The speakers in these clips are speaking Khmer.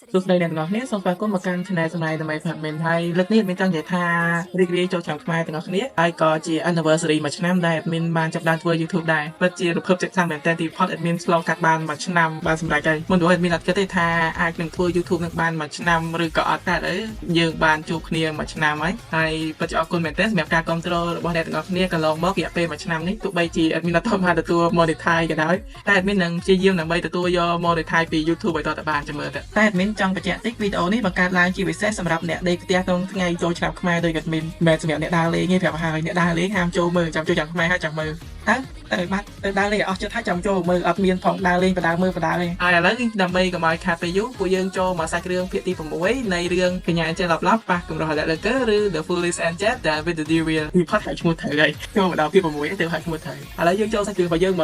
សួស្តីអ្នកទាំងអស់គ្នាសូមស្វាគមន៍មកកាន់ Channel សម្ដែងដើម្បីផាត់មែនហើយលើកនេះមានចង់និយាយថារីករាយចូលឆ្នាំខ្មែរទាំងអស់គ្នាហើយក៏ជា anniversary មួយឆ្នាំដែល admin បានចាប់ផ្ដើមធ្វើ YouTube ដែរពិតជារំភើបចិត្តខ្លាំងមែនទែនទីផុត admin ឆ្លងកាត់បានមួយឆ្នាំបានសម្រេចហើយមុននោះ admin អត់គិតទេថាអាចនឹងធ្វើ YouTube នឹងបានមួយឆ្នាំឬក៏អត់តែយើងបានជួបគ្នាមួយឆ្នាំហើយពិតជាអរគុណមែនទែនសម្រាប់ការគ្រប់គ្រងរបស់អ្នកទាំងអស់គ្នាកន្លងមករយៈពេលមួយឆ្នាំនេះទោះបីជា admin អត់ទាន់បានទទួល monetize ក៏ដោយតែ admin នឹងព្យាយាមដើម្បីទទួលយក monetize ពី YouTube ឲ្យតទៅបានចាំមើលទៅតែ admin ចង់បញ្ជាក់តិចវីដេអូនេះបង្កើតឡើងជាពិសេសសម្រាប់អ្នកដេកផ្ទះក្នុងថ្ងៃចូលឆ្នាំខ្មែរដោយ admin មិនសម្រាប់អ្នកដើរលេងទេប្រាប់ហើយអ្នកដើរលេងហាមចូលមើលចាំចូលឆ្នាំខ្មែរហើយចាំមើលទៅបាត់ទៅដើរលេងអស់ចិត្តហើយចាំចូលមើលអត់មានផងដើរលេងបដើមើលបដើហើយឥឡូវដើម្បីកុំឲ្យខាតពេលយូរពួកយើងចូលមកសាច់រឿងភាគទី6នៃរឿងកញ្ញា Angel ឡប់ប៉ះកម្រោះ Letter ឬ The Foolish Angel ដែល with the Devil ពីផាត់ឲ្យឈ្មោះត្រូវហើយចូលមកដល់ភាគ6ទៅឲ្យឈ្មោះត្រូវឥឡូវយើងចូលសាច់រឿងរបស់យើងម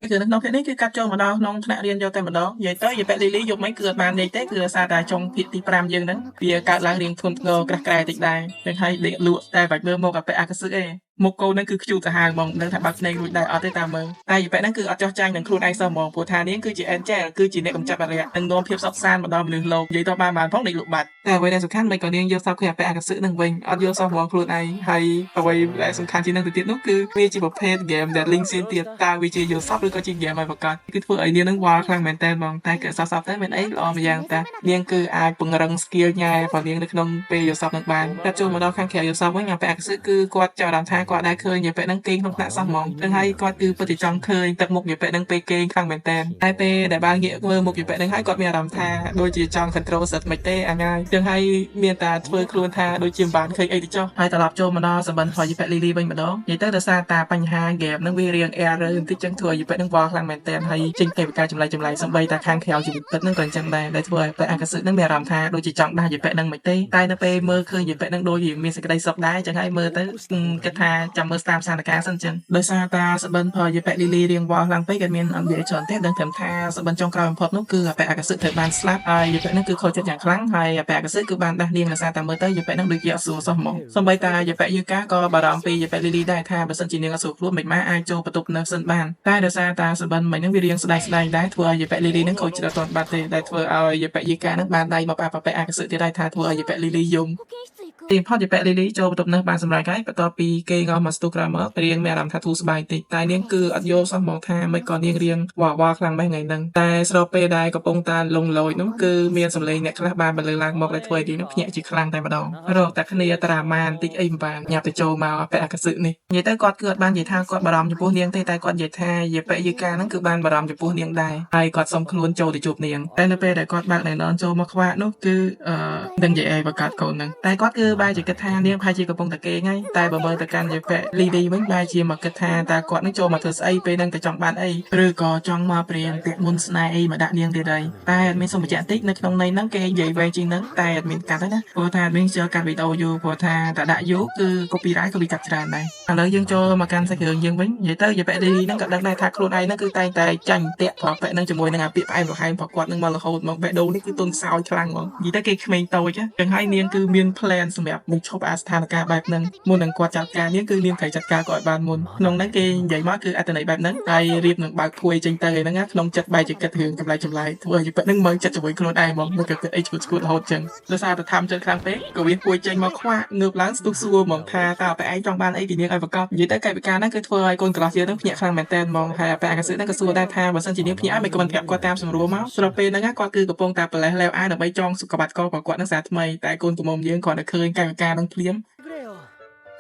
កគឺនៅក្នុងភាគនេះគឺកាត់ចូលមកដល់ក្នុងថ្នាក់រៀនយកតែម្ដងនិយាយទៅយាយប៉ែលីលីយកមិនគឺអត់បានលេខទេគឺដោយសារតែចុងភាគទី5យើងហ្នឹងវាកើតឡើងរៀងធ្ងន់ធ្ងរក្រាស់ក្រែតិចដែរនឹងឲ្យដេកលក់តែបាច់មើលមកអាប៉ែអាកសឹកឯងមុខកូនហ្នឹងគឺខ្ជូតទៅហើយហ្មងដឹងថាបើកភ្នែករួចដែរអត់ទេតាមមើលតែយាយប៉ែហ្នឹងគឺអត់ចោះចាញ់នឹងខ្លួនឯងសោះហ្មងព្រោះថានាងគឺជា Angel គឺជាអ្នកកម្ចាត់អរិយនឹងនាំភាពសុខសាន្តមកដល់មនុស្សលោកនិយាយទៅបានផងដេកលក់បាត់តែអ្វីដែលសំខាន់មិនក៏នាងយកសោកឃើញអាប៉ែអាកសឹកហ្នឹងវិញអត់យកសោះហ្មងខ្លួនឯងហើយអ្វីដែលសំខាន់ជាងនឹងទៅទៀតនោះគឺវាជាប្រភេទ game ដែល link សៀនទៀតតើវាជាយកសោះឬក៏ជា game ឲ្យប្រកាសគឺធ្វើឲ្យនាងនឹងវល់ខ្លាំងមែនតើហ្មងតែគឺសោះទៅមានអីល្អម្យ៉ាងតានាងគឺអាចពង្រឹង skill ញ៉ែរបស់នាងនៅក្នុងពេលយកសោះនឹងបានតែចូលមកដល់ខាងក្រៅយកសោះវិញអាប៉ែអាកសឹកគឺគាត់ចាប់អារម្មណ៍ថាគាត់ដែរឃើញយាយប៉ែនឹងគេងក្នុងថ្នាក់សោះហ្មងនឹងហើយគាត់គឺពិតជាចង់ឃើញទឹកមុខយាយប៉ែនឹងពេលគេងខ្លាំងមែនតើតែពេលដែលបានងាកមើលមុខយាយប៉ែនឹងហើយគាត់មានអារម្មណ៍ថាដូចជាចង់ control សិតមិនទេអាងាយនឹងហើយមានតែធ្វើខ្លួនថាដូចជាមិនបានឃើញអីទៅចុះហើយត្រឡប់ចូលមកដល់សម្បត្តិរបស់យាយប៉ែលីលីវិញម្ដងនិយាយទៅដោយសារតែបញ្ហា game នឹងវារៀង error បន្តិចចឹងធ្វើឲ្យយាយប៉ែនឹងវល់ខ្លាំងមែនតើហើយចេញទៅវិការចម្លែកសំបីតែខាងក្រៅជីវិតពិតនឹងក៏អញ្ចឹងដែរដែលធ្វើឲ្យប៉ែអាកាសឹកនឹងមានអារម្មណ៍ថាដូចជាចង់ដាស់យាយប៉ែនឹងមិនទេតែនៅពេលមើលឃើញយាយប៉ែនឹងដូចជាមានសេចក្តីសុខដែរចឹងហើយមើលទៅគិតថាចាំមើលតាមស្ថានភាពសិនចឹងដោយសារតាសបិនផលយាយប៉ែលីលីរៀងវល់ខ្លាំងពេកក៏មានអន្តរាយច្រើនទេដឹងត្រឹមថាសបិនចុងក្រោយបំផុតនោះគឺប៉ែអាកាសឹកត្រូវបានស្លាប់ហើយយាយប៉ែនឹងគឺខូចចិត្តយ៉ាងខ្លាំងហើយប៉ែអាកាសឹកគឺបានដាស់នាងដោយសារតែមើលទៅយាយប៉ែនឹងដូចជាអសួរសោះហ្មងសម្បីតាយាយប៉ែយឺកាក៏បារម្ភពីយាយប៉ែលីលីដែរថាបើសិនជានាងអសួរខ្លួនមិនអាចចូលបន្ទប់នៅសិនបានតែដោយសារតាសបិនមិញនឹងវារៀងស្ដែងដែរធ្វើឲ្យយាយប៉ែលីលីនឹងខូចចិត្តអត់ទាន់បាត់ទេដែលធ្វើឲ្យយាយប៉ែយឺកានឹងបានដៃមកប៉ែអាកាសឹកទៀតដែរថាធ្វើឲ្យយាយប៉ែលីលីយំទីផុតយាយប៉ែលីលីចូលបន្ទប់នោះបានសម្រេចហើយបន្ទាប់ពីគេងមកស្ទុះក្រោយមករៀងមានអារម្មណ៍ថាធូរស្បើយតិចតែនាងគឺអត់យល់សោះហ្មងថាមិនក៏នាងរៀងវល់ខ្លាំងម៉េចថ្ងៃហ្នឹងតែស្របពេលដែលកំពុងតែលងលយនោះគឺមានសម្លេងអ្នកខ្លះបានបន្លឺឡើងមកដែលធ្វើឲ្យនាងភ្ញាក់ជាខ្លាំងតែម្ដងរកតែគ្នាតារាម៉ានតិចអីមិនបានញ៉ាប់ទៅចូលមកប៉ែអាកាសឹកនេះនិយាយទៅគាត់គឺអត់បាននិយាយថាគាត់បារម្ភចំពោះនាងទេតែគាត់និយាយថាយាយប៉ែយឺកាហ្នឹងគឺបានបារម្ភចំពោះនាងដែរហើយគាត់សុំខ្លួនចូលទៅជួបនាងតែនៅពេលដែលគាត់បើកណែនចូលមកខ្វាក់នោះគឺនឹងនិយាយអីបើកាត់កូនហ្នឹងតែគាត់គឺបែរជាគិតថានាងប្រហែលជាកំពុងតែគេងហើយតែបើមើលទៅកាន់យាយប៉ែលីលីវិញបែរជាមកគិតថាតើគាត់នឹងចូលមកធ្វើស្អីពេលហ្នឹងតែចង់បានអីឬក៏ចង់មកព្រានពាក់មុនស្នេហ៍អីមកដាក់នាងទៀតហើយតែអត់មានសុំបញ្ជាក់តិចនៅក្នុងន័យហ្នឹងគេនិយាយវែងជាងហ្នឹងតែអត់មានកាត់ទេណាព្រោះថាអត់មានចូលកាត់វីដេអូយូរព្រោះថាតែដាក់យូរគឺ copyright ក៏វាកាត់ច្រើនដែរឥឡូវយើងចូលមកកាន់សាច់រឿងយើងវិញនិយាយទៅយាយប៉ែលីលីហ្នឹងក៏ដឹងដែរថាខ្លួនឯងហ្នឹងគឺតែងតែចាញ់តាក់ប្រប៉ែហ្នឹងជាមួយនឹងអាពាក្យផ្អែមល្ហែមរបស់គាត់ហ្នឹងមករហូតមកបេះដូងនេះគឺទុនសោយខ្លាំងហ្មងនិយាយទៅគេក្មេងតូចចឹងហើយនាងគឺមាន plan សម្រាប់នឹងឈប់អាស្ថានភាពបែបហ្នឹងមុននឹងគាត់ចាត់ការនាងគឺនាងត្រូវចាត់ការគាត់ឲ្យបានមុនក្នុងហ្នឹងគេនិយាយមកគឺអត្ថន័យបែបហ្នឹងហើយរៀបនឹងបើកភួយចេញទៅហ្នឹងក្នុងចិត្តបែរជាគិតរឿងចម្លែកធ្វើឲ្យប៉ិតហ្នឹងមើលចិត្តជាមួយខ្លួនឯងហ្មងមកគិតអីឈួតរហូតចឹងដោយសារតែthamចិត្តខ្លាំងពេកក៏វាភួយចេញមកខ្វាក់ងើបឡើងស្ទុះសួរហ្មងថាតើប៉ែឯងចង់បានអីពីនាងឲ្យប្រកបនិយាយទៅកាយវិការហ្នឹងគឺធ្វើឲ្យកូនក្លោះយើងហ្នឹងភ្ញាក់ខ្លាំងមែនតើហ្មងហើយប៉ែអាកាសឹកហ្នឹងក៏សួរដែរថាបើសិនជានាងភ្ញាក់ឲ្យមិនក៏មិនប្រាប់គាត់តាមសម្រួលមកស្របពេលហ្នឹងគាត់គឺកំពុងតែប្រឡេះលែវអាវដើម្បីចងសុខបាត់ករបស់គាត់នឹងសារថ្មីតែកូនក្រមុំយើងគាត់តែឃើញកាយវិការហ្នឹងភ្លាម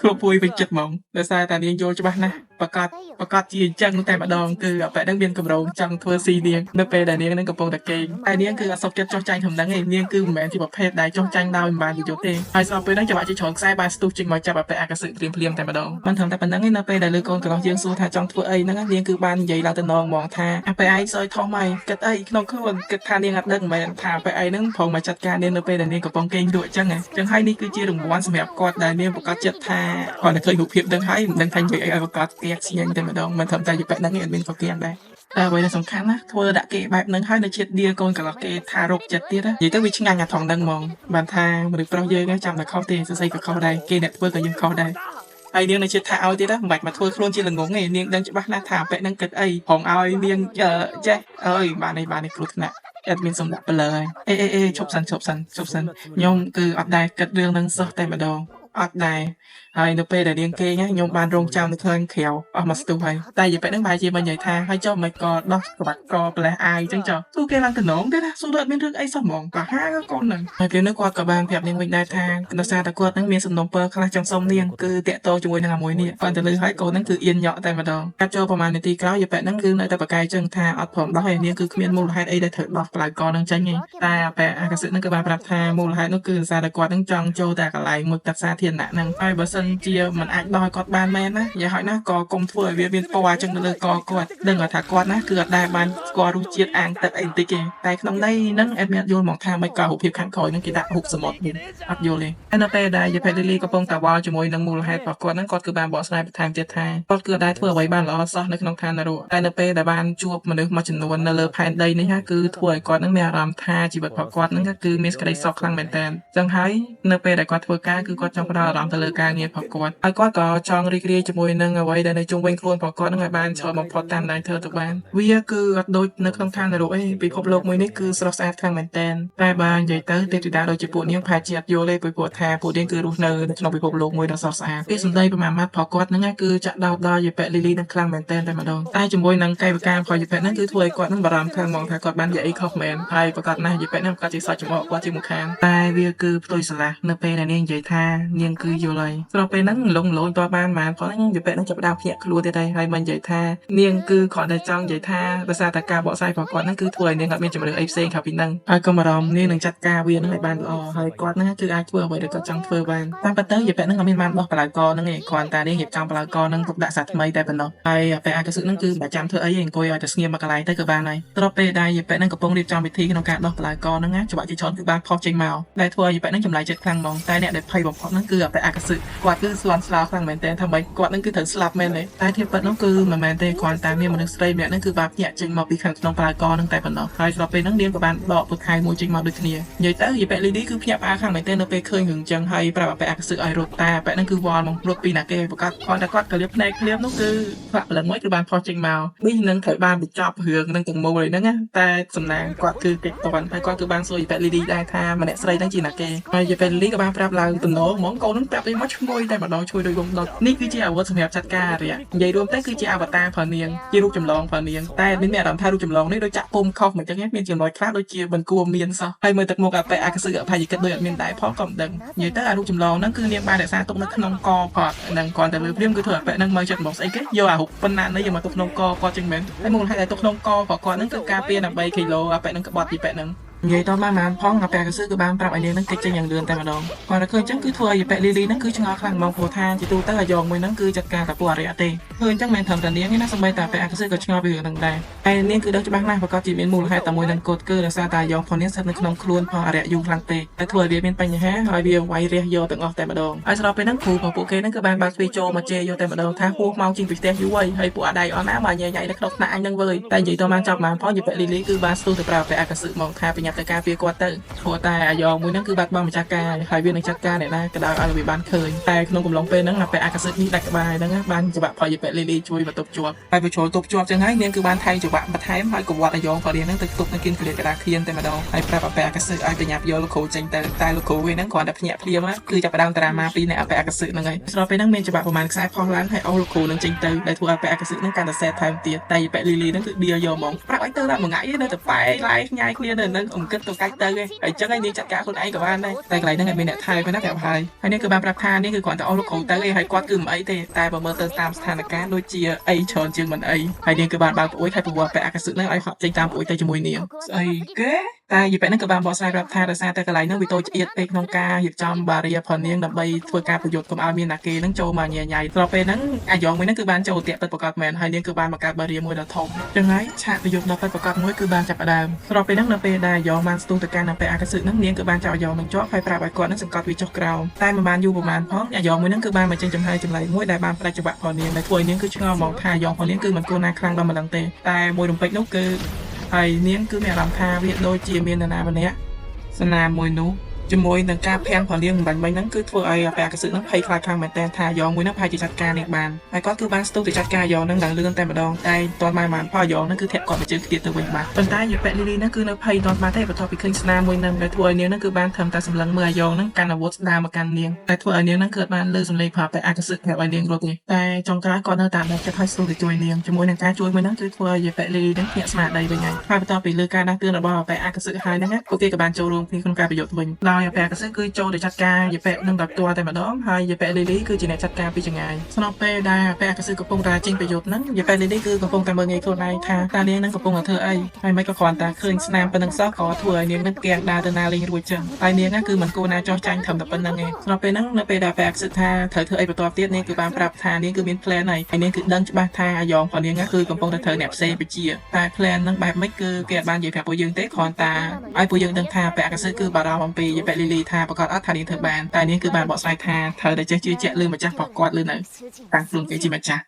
ខ្លួនពួយវិញចិត្តហ្មងដោយសារតែនាងយល់ច្បាស់ណាស់ប្រកាសជាអញ្ចឹងតែម្ដងគឺអប៉ែនឹងមានកម្រងចង់ធ្វើស៊ីនាងនៅពេលដែលនាងនឹងកំពុងតែគេងតែនាងគឺអត់សុខចិត្តចោះចាញ់ធំហ្នឹងឯងនាងគឺមិនមែនជាប្រភេទដែលចោះចាញ់ដោយមិនបានប្រយោជន៍ទេហើយស្របពេលហ្នឹងច្បាស់ជាច្រើនខ្សែបានស្ទុះចេញមកចាប់អប៉ែអាកាសឹកព្រាមតែម្ដងមិនត្រឹមតែប៉ុណ្្នឹងឯងនៅពេលដែលលើកូនក្លោះយើងសួរថាចង់ធ្វើអីហ្នឹងនាងគឺបាននិយាយឡើងទៅនងហ្មងថាអប៉ែឯងសើចធំហើយគិតអីក្នុងខ្លួនគិតថានាងអត់ដឹងមិនមែនថាអប៉ែឯងហ្នឹងព្រមមកចាត់ការនាងនៅពេលដែលនាងកំពុងគេងលក់អញ្ចឹងហើយនេះគឺជារង្វាន់សម្រាប់គាត់ដែលនាងប្រកាសចិត្តថាគាត់នឹងឃើញរូបភាពហ្នឹងហើយមិនដឹងថានិយាយអីឲ្យប្រកាសគេស្ញែងតែម្ដងមិនត្រឹមតែយប៉ែហ្នឹងឯងអត់មានប្រកៀងដែរតែអ្វីដែលសំខាន់ណាធ្វើដាក់គេបែបហ្នឹងហើយនៅជាតិឌីកូនកន្លោះគេថារោគចិត្តទៀតនិយាយទៅវាឆ្ងាញ់អាថងហ្នឹងហ្មងបានថាមនុស្សប្រុសយើងចាំតែខុសទេសរសៃក៏ខុសដែរគេអ្នកធ្វើក៏យើងខុសដែរហើយនាងនៅជាតិថាឲ្យទៀតមិនបាច់មកធ្វើខ្លួនជាល្ងងទេនាងដឹងច្បាស់ណាស់ថាអប៉ែហ្នឹងគិតអីហងឲ្យនាងចេះអើយបាននេះគ្រោះថ្នាក់ admin សម្រាប់លើឈប់សិនខ្ញុំគឺអត់ដែរគិតរឿងហ្នឹងសោះតែម្ដងអត់ដែរហើយនៅពេលដែលនាងគេងខ្ញុំបានរងចាំនៅខាងក្រៅអស់មកស្ទុះហើយតែយីពេលហ្នឹងបែរជាមិននិយាយថាហើយចុះមិនក៏ដោះក្បាច់កប្រលេះអាយចឹងចុះទូគេឡើងតំណងទេណាសួរអត់មានរឿងអីសោះហ្មងប្រហាកូនហ្នឹងហើយពេលនោះគាត់ក៏បានប្រាប់នាងវិញដែរថាដោយសារតែគាត់ហ្នឹងមានសំណុំពរខ្លះចង់សុំនាងគឺតាក់ទងជាមួយនឹងអាមួយនេះគាត់ទៅលើហើយកូនហ្នឹងគឺអៀនញក់តែម្ដងកាត់ចូលប្រហែលនាទីក្រោយយីពេលហ្នឹងគឺនៅតែប្រកែកចឹងថាអត់ព្រមដោះហើយនាងគឺគ្មានមូលហេតុអីដែលត្រូវដោះក្បាច់កហ្នឹងចេញទេតែបែអាកាសិហ្នឹងគឺបានប្រាប់ថាមូលហេតុនោះគឺដោយសារតែគាត់ហ្នឹងចង់ចូលតែកន្លែងមួយទឹកសាធារណៈហ្នឹងហើយបើសិនជាមិនអាចដោះឲ្យគាត់បានមែនណាយ៉ាងហោចណាស់ក៏កុំធ្វើឲ្យវាមានពណ៌អញ្ចឹងនៅលើកគាត់ដឹងថាគាត់ណាគឺអត់ដែលបានស្គាល់រសជាតិអាំងទឹកអីបន្តិចទេតែក្នុងន័យហ្នឹងអេតមានយល់មកថាមិនក៏រូបភាពខាងក្រោយហ្នឹងគេដាក់រូបសមុទ្រមានអត់យល់ទេហើយនៅពេលដែលយេផេតលីកំពុងតែវល់ជាមួយនឹងមូលហេតុរបស់គាត់ហ្នឹងគាត់គឺបានបកស្រាយបន្ថែមទៀតថាគាត់គឺអត់ដែលធ្វើអ្វីបានល្អសោះនៅក្នុងឋាននរកតែនៅពេលដែលបានជួបមនុស្សមួយចំនួននៅលើផែនដីនេះណាគឺធ្វើឲ្យគាត់ហ្នឹងមានអារម្មណ៍ថាជីវិតរបស់គាត់ហ្នឹងគឺមានសេចក្តីសុខខ្លាំងមែនទែនចឹងហើយនៅពេលដែលគាត់ធ្វើការគឺគាត់ចង់ផ្ដោតអារម្មណ៍ទៅលើការងាររបស់គាត់ហើយគាត់ក៏ចង់រីករាយជាមួយនឹងអ្វីដែលនៅជុំវិញខ្លួនរបស់គាត់ហ្នឹងឲ្យបានច្រើនបំផុតតាមដែលធ្វើទៅបានវាគឺអត់ដូចនៅក្នុងឋាននរកទេពិភពលោកមួយនេះគឺស្រស់ស្អាតខ្លាំងមែនទែនតែបើនិយាយទៅទេវតាដូចជាពួកនាងផែជាអត់យល់ទេព្រោះថាពួកនាងគឺរស់នៅក្នុងពិភពលោកមួយដ៏ស្រស់ស្អាតពីសម្ដីប្រមាណម៉ាត់របស់គាត់ហ្នឹងគឺចាក់ដោតដល់យេប៉េលីលីនឹងខ្លាំងមែនទែនតែម្ដងតែជាមួយនឹងកាយវិការរបស់យេប៉េហ្នឹងគឺធ្វើឲ្យគាត់ហ្នឹងបារម្ភខាងមកថាគាត់បាននិយាយអីខុសមែនហើយប្រកាសណាស់យេប៉េហ្នឹងប្រកាសជាសាច់ចំអកគាត់ជាមុខខាងតែវាគឺផ្ទុយស្រឡះនៅពេលដែលនាងនិយាយថានាងគឺយល់ហើយស្របពេលហ្នឹងលងលយតបានផងហ្នឹងយេប៉េហ្នឹងចាប់ផ្ដើមភ្ញាក់ខ្លួនទៀតហើយមិននិយាយថានាងគឺគ្រាន់តែចង់និយាយថាដោយសារតែការបកស្រាយរបស់គាត់ហ្នឹងគឺធ្វើឲ្យនាងអត់មានជំរឿអីផ្សេងក្រៅពីហ្នឹងហើយកុំបារម្ភនាងនឹងចាត់ការវាហ្នឹងឲ្យបានល្អហើយគាត់ហ្នឹងគឺអាចធ្វើអ្វីដែលគាត់ចង់ធ្វើបានតាមពិតទៅយេប៉េហ្នឹងក៏មានបានដោះបលាកហ្នឹងឯងគ្រាន់តែនាងរៀបចំបលាកហ្នឹងទុកដាក់សាថ្មីតែប៉ុណ្ណោះហើយពេលអាកសិហ្នឹងគឺមិនចាំធ្វើអីទេអង្គុយឲ្យតែស្ងៀមមកកន្លែងទៅក៏បានហើយត្រប់ពេលដែលយេប៉េហ្នឹងកំពុងរៀបចំពិធីក្នុងការដោះបលាកហ្នឹងណាច្បាប់ជាច្រើនគឺបានផុសចេញមកដែលធ្វើឲ្យយេប៉េហ្នឹងចម្លែកចិត្តខ្លាំងហ្មងតែអ្នកដែលភ័យបំផុតហ្នឹងគឺអាកសិគាត់គឺស្លន់ស្លោខ្លាំងមែនទែនថាម៉េចគាត់ហ្នឹងគឺត្រូវស្លាប់មែនទេតែធៀបពិតនោះគឺមិនមែនទេគ្រាន់តែមានមនុស្សស្រីម្នាក់ហ្នឹងគឺបានភ្ញាក់ចេញមកពីខាងក្នុងបលាកហ្នឹងតែប៉ុណ្ណោះហើយស្របពេលហ្នឹងនាងក៏បានដកពុកខែមួយចេញមកដូចគ្នានិយាយទៅយេប៉េលីឌីគឺភ្ញាក់ផ្អើលខ្លាំងមែនទែននៅពេលឃើញរឿងចឹងហើយប្រាប់អាប៉ែអាកសិឲ្យរត់តែអាប៉ែហ្នឹងគឺវល់មករត់ពីណាគេប្រកាសគាត់តែគាត់ក៏លៀបភ្នែកភ្លាមនោះគឺផ្លាក់ព្រលឹងមួយគឺបានផុសចេញមកនេះនឹងត្រូវបានបញ្ចប់រឿងនឹងទាំងមូលហ្នឹងណាតែសំណាងគាត់គឺកិច្ចតន់ហើយគាត់គឺបានសួរយេប៉េលីឌីដែរថាម្នាក់ស្រីហ្នឹងជាណាគេហើយយេប៉េលីឌីក៏បានប្រាប់ឡើងទំនោរហ្មងកូនហ្នឹងប្រាប់ឲ្យមកឈ្ងុយតែម្ដងជួយដោយវងដុតនេះគឺជាអាវុធសម្រាប់ចាត់ការអារយៈនិយាយរួមទៅគឺជាអវតារផងនាងជារូបចម្លងផងនាងតែមានអារម្មណ៍ថារូបចម្លងនេះដូចចាក់ពុំខុសមិនចឹងមានចំណុចខ្លះដូចជាមិនគួរមានសោះហើយមើលទឹកមុខអាប៉ែអាកសិអភ័យគិតដូចអត់មានដែរផងក៏មិនដឹងនិយាយទៅអារូបចម្លងហ្នឹងគឺនាងបានរក្សាទុកនៅក្នុងកគាត់នឹងគាត់ទៅលើព្រាមគឺធ្វើអាប៉ែហ្នឹងមកចិត្តមកស្អីគេយកអារូបប៉ុណ្ណានេះយកមកទុកក្នុងកគាត់ចឹងមែនហើយមូលហេតុដែលទុកក្នុងករបស់គាត់ហ្នឹងគឺការពារដើម្បីគីឡូអាប៉ែហ្នឹងក្បត់យីប៉ែហ្នឹងនិយាយតបានផងអាប៉ែកសិគឺបានប្រាប់ឲ្យនាងហ្នឹងគេចចេញយ៉ាងលឿនតែម្ដងគាត់ឃើញចឹងគឺធ្វើឲ្យប៉ែលីលីហ្នឹងគឺឆ្ងល់ខ្លាំងហ្មងព្រោះថាជាទូទៅអាយ៉ងមួយហ្នឹងគឺចាត់ការតែពួកអរិយទេឃើញចឹងមិនត្រឹមតែនាងទេណាសូម្បីតែប៉ែកសិក៏ឆ្ងល់ពីរឿងហ្នឹងដែរហើយនាងគឺដឹងច្បាស់ណាស់ប្រកាសជាមានមូលហេតុតែមួយនឹងកូដគឺដោយសារតែអាយ៉ងផងនាងស្ថិតនៅក្នុងខ្លួនផងអរិយយូរខ្លាំងពេកតែធ្វើឲ្យវាមានបញ្ហាហើយវាវាយរះយកទាំងអស់តែម្ដងហើយស្របពេលហ្នឹងគ្រូរបស់ពួកគេហ្នឹងគឺបានបើកទ្វារចូលមកជេរយកតែម្ដងថាហួសមកជាងពីផ្ទះយូរហើយពួកអាដៃអស់ណាមកញ៉ៃញ៉ៃនៅក្នុងថ្នាក់អញហ្នឹងវើយតែនិយាយតបានចាប់បានផងយីប៉ែលីលីគឺបានស្ទុះទៅប្រាប់ប៉ែកសិមកថាប្រញាប់ទៅការពារគាត់ទៅព្រោះតែអាយ៉ងមួយហ្នឹងគឺបាត់បង់ម្ចាស់ការហើយវានឹងចាត់ការអ្នកណាក៏ដោយឲ្យវាបានឃើញតែក្នុងកំឡុងពេលហ្នឹងអាប៉ែអាកសិនេះដាច់ក្បាលហ្នឹងបានច្បាក់ផលយីប៉ែលីលីជួយបន្ទប់ជាប់ហើយវាចូលទប់ជាប់ចឹងហើយនាងគឺបានថែងច្បាក់បន្ថែមហើយកវត្តអាយ៉ងផលហ្នឹងទៅទប់នៅគៀនក្លៀតកដាខៀនតែម្ដងហើយប្រាប់អាប៉ែអាកសិឲ្យប្រញាប់យកលោកគ្រូចេញទៅតែលោកគ្រូវិញហ្នឹងគ្រាន់តែភ្ញាក់ភ្លាមគឺចាប់ផ្ដើមតារាម៉ាពីអ្នកអាប៉ែអាកសិហ្នឹងហើយស្របពេលហ្នឹងមានច្បាក់ប្រហែលខ្សែផុសឡើងហើយអស់លោកគ្រូនឹងចេញទៅដែលធ្វើឲ្យអាប៉ែអាកសិហ្នឹងកាន់តែសែតថែមទៀតតែយីប៉ែលីលីហ្នឹងគឺឌៀយកហ្មងប្រាប់ឲ្យទៅដល់មួយថ្ងៃនៅតែប៉ែឡាយញ៉ាយគ្នានៅហ្នឹងអង្គិតទៅកាច់ទៅហើយចឹងហើយនាងចាត់ការខ្លួនឯងក៏បានដែរតែកន្លែងហ្នឹងឯងមានអ្នកថែប៉ុណ្ណាប្រាប់ហើយនាងគឺបានប្រាប់ថានាងគឺគ្រាន់តែអស់លោកគ្រូទៅឯងហើយគាត់គឺមិនអីទេតែបើមើលទៅតាមស្ថានភាពដូចជាអីច្រើនជាងមិនអីហើយនាងគឺបានបើកប្អួយហើយប្រវត្តិប៉ែអាកសិហ្នឹងឲ្យហត់ចេញតាមប្អួយទៅជាមួយនាងស្អីគេតែយីប៉ែហ្នឹងក៏បានបកស្រាយប្រាប់ថាដោយសារតែកន្លែងហ្នឹងវាតូចឆ្អៀតពេកក្នុងការរៀបចំបារីផងនាងដើម្បីធ្វើការប្រយុទ្ធកុំឲ្យមានណាគេហ្នឹងចូលមកញ៉ៃញ៉ៃស្របពេលហ្នឹងអាយ៉ងមួយហ្នឹងគឺបានចូលតាក់ពិតប្រកបមែនហើយនាងគឺបានបង្កើតបារីមួយដ៏ធំចឹងហើយឆាកប្រយុទ្ធដ៏ពិតប្រកបមួយគឺបានចាប់ផ្ដើមស្របពេលហ្នឹងនៅពេលដែលអាយ៉ងបានស្ទុះទៅកាន់ប៉ែអាកសិហ្នឹងនាងគឺបានចាប់អាយ៉ងនឹងជាប់ហើយប្រាប់ឲ្យគាត់ហ្នឹងសង្កត់វាចុះក្រោមតែមិនបានយូរប្រហែលផងអាយ៉ងមួយហ្នឹងគឺបានមកចេញចំហាយចម្លែកមួយដែលបានផ្ដាច់ច្បាក់ផងនាងដែលធ្វើឲ្យនាងគឺឆ្ងល់ហ្មងថាអាយ៉ងផងនាងគឺមិនគួរណាខ្លាំងដល់ម្ដងទេតែមួយរំពេចនោះគឺហើយនាងគឺមានអារម្មណ៍ថាវាដូចជាមាននរណាម្នាក់ស្នាមមួយនោះ ជាមួយនឹងការភាំងផងនាងមិនបាញ់មិញហ្នឹងគឺធ្វើឲ្យអពាកសិហ្នឹងភ័យខ្លាចខ្លាំងមែនតើថាយ៉ងមួយហ្នឹងប្រហែលជាចាត់ការនាងបានហើយគាត់គឺបានស្ទុះទៅចាត់ការយ៉ងហ្នឹងដល់លឿនតែម្ដងតែតន់បានផលយ៉ងហ្នឹងគឺធាក់គាត់ទៅជើងទៀតទៅវិញបាទប៉ុន្តែយប៉លីលីហ្នឹងគឺនៅភ័យតន់បានទេបន្ទាប់ពីឃើញស្នាមមួយហ្នឹងដែលធ្វើឲ្យនាងហ្នឹងគឺបានធ្វើតែសម្លឹងមើលអាយ៉ងហ្នឹងកាន់អាវុធស្ដារមកកាន់នាងតែធ្វើឲ្យនាងហ្នឹងគឺបានលើសំឡេងប្រាប់តែអពាកសិប្រាប់ឲ្យនាងរត់ទេតែចុងក្រោយគាត់នៅតែបានចិត្តឲ្យស្ទុះទៅជួយនាងជាមួយនឹងការជួយមួយហ្នឹងគឺធ្វើឲ្យយប៉លីលីហ្នឹងភ្ញាក់ស្មារតីវិញហើយបន្ទាប់ពីលើការដាស់តឿនរបស់អពាកសិហើយហ្នឹងពួកគេក៏បានចូលរួមគ្នាក្នុងការប្រយុទ្ធវិញដោយអពាកសិគឺចូលទៅចាត់ការយប៉នឹងដោយផ្ទាល់តែម្ដងហើយយប៉លីលីគឺជាអ្នកចាត់ការពីចម្ងាយស្របពេលដែលអពាកសិកំពុងតែចេញប្រយុទ្ធហ្នឹងយប៉លីលីគឺកំពុងតែមើលងាយខ្លួនឯងថាតានាងនឹងកំពុងតែធ្វើអីហើយមិនក៏គ្រាន់តែឃើញស្នាមប៉ុណ្្នឹងសោះក៏ធ្វើឲ្យនាងនឹងកៀងដើរទៅណាលេងរួចចឹងហើយនាងគឺមិនគួរណាចោះចាញ់ត្រឹមតែប៉ុណ្្នឹងឯងស្របពេលហ្នឹងនៅពេលដែលអពាកសិថាត្រូវធ្វើអីបន្តទៀតនាងគឺបានប្រាប់ថានាងគឺមាន plan ហើយនាងគឺដឹងច្បាស់ថាអាយ៉ងរបស់នាងគឺកំពុងតែត្រូវអ្នកផ្សេងបជាតែ plan ហ្នឹងបែបម៉េចគឺគេអាចបាននិយាយប្រាប់ពួកយើងទេគ្រាន់តែឲ្យពួកយើងដឹងថាអពាកសិគឺបារម្ភអំពីយប៉លីលីថាប្រកាសអត់ថានាងធ្វើបានតែនាងគឺបានបកស្រាយថាត្រូវតែចេះជឿជាក់លើម្ចាស់របស់គាត់លើនៅតាំងខ្លួនគេជាម្ចាស់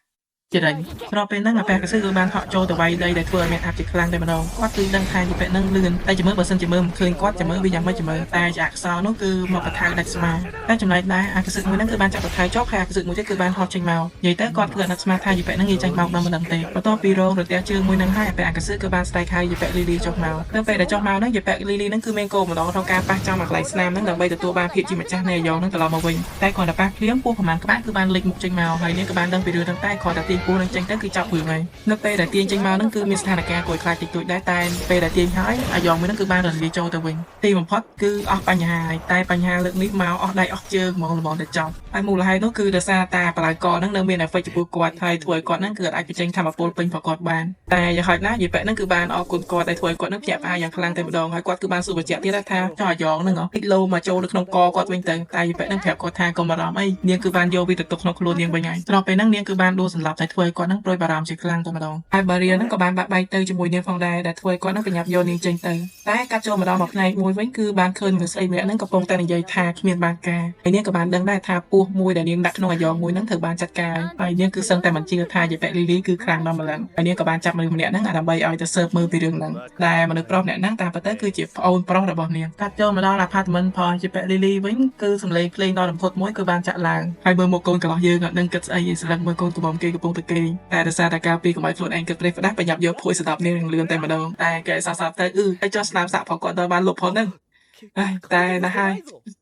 ជារិញស្របពេលហ្នឹងអពាកសិគឺបានហក់ចូលទៅវាយដីដែលធ្វើឲ្យមានអាប់ជាខ្លាំងតែម្ដងគាត់គឺដឹងថាយប៉ហ្នឹងលឿនតែជំរឿបើសិនជាមើលមិនឃើញគាត់ជំរឿវាយ៉ាងម៉េចជំរឿតែជាអក្សរនោះគឺមកបថៅដាច់ស្មាតែចំណែកដែរអក្សរមួយហ្នឹងគឺបានចាប់បថៅចុះហើយអក្សរមួយទៀតគឺបានហត់ចេញមកនិយាយទៅគាត់គឺអត់នឹកស្មានថាយប៉ហ្នឹងងាយចាញ់មកដល់មិនដឹងទេបន្ទាប់ពីរងរទះជើងមួយហ្នឹងហើយអពាកសិគឺបានស្ដាយខៅយប៉លីលីចុះមកនៅពេលដែលចុះមកហ្នឹងយប៉លីលីហ្នឹងគឺមានគោលម្ដងក្នុងការប៉ះចំមកកន្លែងស្នាមហ្នឹងដើម្បីទទួលបានភាពជាម្ចាស់នៃអាយ៉ងហ្នឹងត្រឡប់មកវិញតែគ្រាន់តែប៉ះភ្លាមពោះប្រមាណក្បាលគឺបានលេចមុខចេញមកហើយនាងក៏បានដឹងពីរឿងហ្នឹងតែគ្រាន់តែទាញពោះនឹងចេញទៅគឺចាប់ព្រឹងហើយនៅពេលដែលទាញចេញមកហ្នឹងគឺមានស្ថានភាពគួរខ្លាចតិចតួចដែរតែពេលដែលទាញហើយអាយ៉ងមួយហ្នឹងគឺបានរលាយចូលទៅវិញទីបំផុតគឺអស់បញ្ហាហើយតែបញ្ហាលើកនេះមកអស់ដៃអស់ជើងហ្មងតែចប់ហើយមូលហេតុនោះគឺដោយសារតាបលាយកហ្នឹងនៅមាន effect ចំពោះគាត់ហើយធ្វើឲ្យគាត់ហ្នឹងគឺអាចបញ្ចេញធម៌ពលពេញប្រកបបានតែយ៉ាងហោចណាស់យីប៉ហ្នឹងគឺបានអរគុណគាត់ដែលធ្វើឲ្យគាត់ហ្នឹងភ្ញាក់ផ្អើលយ៉ាងខ្លាំងតែម្ដងហើយគាត់គឺបានសួរបញ្ជាក់ទៀតថាចុះអាយ៉ងហ្នឹងតិចលោមកចូលនៅក្នុងកគាត់វិញទៅតែយីប៉ហ្នឹងប្រាប់គាត់ថាកុំបារម្ភអីនាងគឺបានយកវាទៅទុកក្នុងខ្លួននាងវិញហើយស្របពេលហ្នឹងនាងគឺបានដួលសន្លប់តែធ្វើឲ្យគាត់ហ្នឹងព្រួយបារម្ភជាខ្លាំងតែម្ដងហើយបារីហ្នឹងក៏បានបាក់បែកទៅជាមួយនាងផងដែរដែលធ្វើឲ្យគាត់ហ្នឹងប្រញាប់យកនាងចេញទៅតែកាត់ចូលម្ដងមកផ្នែកមួយវិញគឺបានឃើញមនុស្សស្អីម្នាក់ហ្នឹងកំពុងតែនិយាយថាគ្មានបានការហើយនាងក៏បានដឹងដែរថាពោះមួយដែលនាងដាក់ក្នុងអាយ៉ងមួយហ្នឹងត្រូវបានចាត់ការហើយនាងគឺសឹងតែមិនជឿថាយប៉លីលីគឺខ្លាំងដល់ម្លឹងហើយនាងក៏បានចាប់មនុស្សម្នាក់ហ្នឹងដើម្បីឲ្យទៅស៊ើបមើលពីរឿងហ្នឹងដែលមនុស្សប្រុសម្នាក់ហ្នឹងតាមពិតទៅគឺជាប្អូនប្រុសរបស់នាងកាត់ចូលមកដល់ apartment ផងយប៉លីលីវិញគឺសំឡេងភ្លេងដ៏រំភើបមួយគឺបានចាក់ឡើងហើយមើលមកកូនកន្លោះយើងអត់ដឹងគិតស្អីស្លឹកមើលកូនកំមុំគេកំពុងតែគេងតែដោយសារតែការពីកុំឲ្យខ្លួនឯងគិតព្រេះផ្ដាស់ប្រញាប់យកភួយស្ដាប់នាងលឿនតែម្ដងតែគេសោះទៅហើយចោះស្នាមសាក់ផងគាត់ទៅបានលុបផងហ្នឹងតែណាស់ហើយ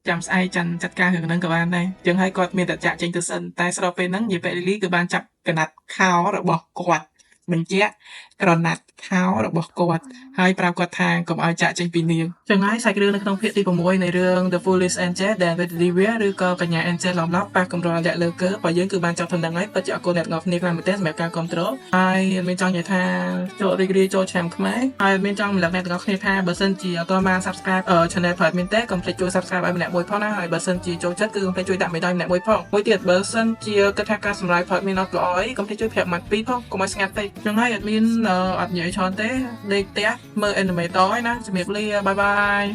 ចាំស្អែកចាត់ការរឿងហ្នឹងក៏បានដែរចឹងហើយគាត់មានតែចាក់ចេញទៅសិនតែស្របពេលហ្នឹងយីប៉លីលីគឺបានចាប់កណាត់ខោរបស់គាត់បញ្ជាក់ក្រណាត់ខោរបស់គាត់ហើយប្រាប់គាត់ថាកុំឲ្យចាក់ចេញពីនាងចឹងហើយសាច់រឿងនៅក្នុងភាគទី6នៃរឿង The Foolish Angel ដែល Divya ឬក៏កញ្ញា Angel ឡំឡប់ប៉ះកម្រលាក់លើកើបើយើងគឺបានចាប់ធំដឹងហើយពិតជាអរគុណអ្នកទាំងអស់គ្នាខ្លាំងមែនទែនសម្រាប់ការគ្រប់គ្រងហើយមានចង់និយាយថាចូលរីករាយចូលឆ្នាំខ្មែរហើយមានចង់រំលឹកអ្នកទាំងអស់គ្នាថាបើសិនជាអត់ទាន់បាន Subscribe Channel ផលមានតែកុំភ្លេចជួយ Subscribe ឲ្យម្នាក់មួយផងណាហើយបើសិនជាចូលចិត្តគឺកុំភ្លេចជួយដាក់មេដៃម្នាក់មួយផងមួយទៀតបើសិនជាគិតថាការសម្រាយផលមានអត់ល្អអីកុំភ្លេចជួយប្រាប់ម៉ាត់ពីរផងកុំឲ្យស្ងាត់ពេកចឹងហើយអត់មានអត់និយាយច្រើនទេដេកផ្ទះមើល anime តហើយណាជំរាបលាបាយបាយ